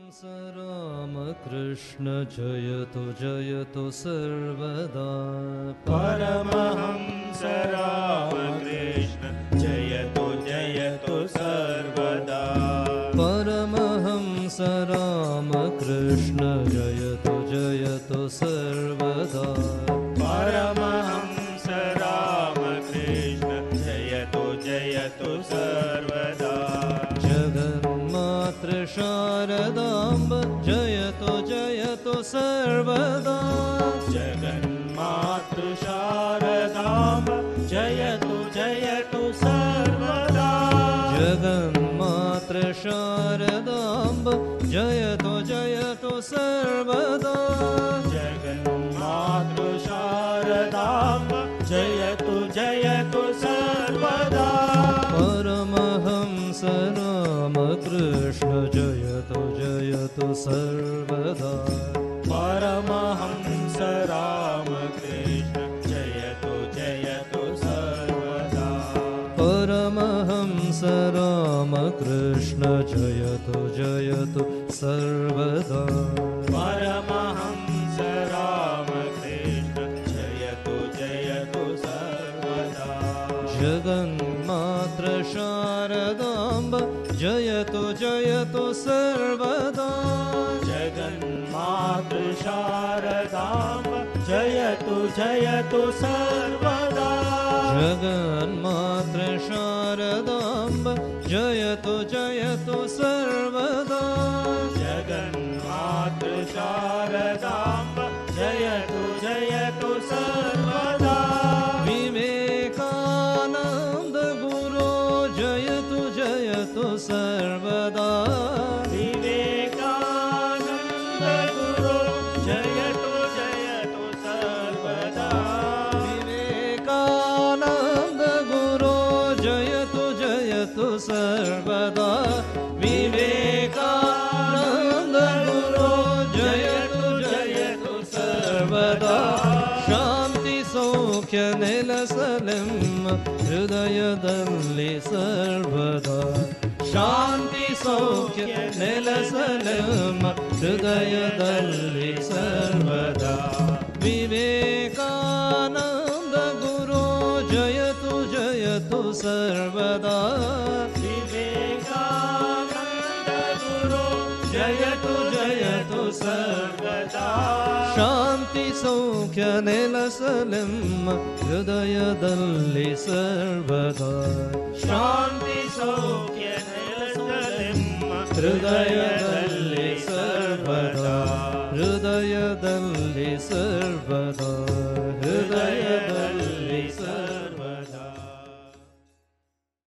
रामकृष्ण जयतु जयतु सर्वदा। परमहंस रामकृष्ण जयतु जयतु सर्वदा। परमहंस रामकृष्ण जयतु जयतु सर्वदा। परमहंस रामकृष्ण जयतु जयतु सर्वदा। जगन्मातृ शारदाम्ब जयतु जयतु सर्वदा। जगन्मातृ शारदाम्ब जयतु जयतु सर्वदा। जगन्मातृ शारदाम्ब जयतु जयतु सर्वदा। जगन्मातृ शारदाम्ब जयतु जयतु सर्वदा। परमहंस रामकृष्ण जयतु जयतु सर्वदा। परमहंस रामकृष्ण जयतु जयतु सर्वदा। परमहंस रामकृष्ण जयतु जयतु सर्वदा। परमहंस रामकृष्ण जयतु जयतु सर्वदा। जगन्मातृ शारदाम्ब जयतु जयतु सर्वदा। जगन्मातृ शारदाम्ब जयतु जयतु सर्वदा। जगन्मातृ शारदाम्ब जयतु जयतु सर्वदा। जगन्मातृ शारदाम्ब जयतु जयतु सर्वदा। विवेकानन्द गुरो जयतु जयतु सर्वदा। विवेकानन्द गुरो जयतु जयतु सर्वदा। विवेकानन्द गुरो जयतु जयतु सर्वदा। विवेकानन्द गुरो जयतु जयतु सर्वदा। ಶಾಂತಿ ಸೌಖ್ಯ ನೆಲೆಸಲೆಮ್ಮ ಹೃದಯದಲ್ಲಿ ಸರ್ವದಾ. ಶಾಂತಿ ಸೌಖ್ಯ ನೆಲೆಸಲೆಮ್ಮ ಹೃದಯದಲ್ಲಿ ಸರ್ವದಾ. ವಿವೇಕಾನಂದ ಗುರು ಜಯತು ಜಯತು ಸರ್ವದಾ. ವಿವೇಕಾನಂದ ಗುರು ಜಯತು ಜಯತು ಸರ್ವದಾ. ಶಾಂತಿ ಸೌಖ್ಯ ನೆಲೆಸಲೆಮ್ಮ ಹೃದಯದಲ್ಲಿ ಸರ್ವದಾ. ಶಾಂತಿ ಸೌಖ್ಯ ನೆಲೆಸಲೆಮ್ಮ ಹೃದಯದಲ್ಲಿ ಸರ್ವದಾ. ಹೃದಯದಲ್ಲಿ ಸರ್ವದಾ.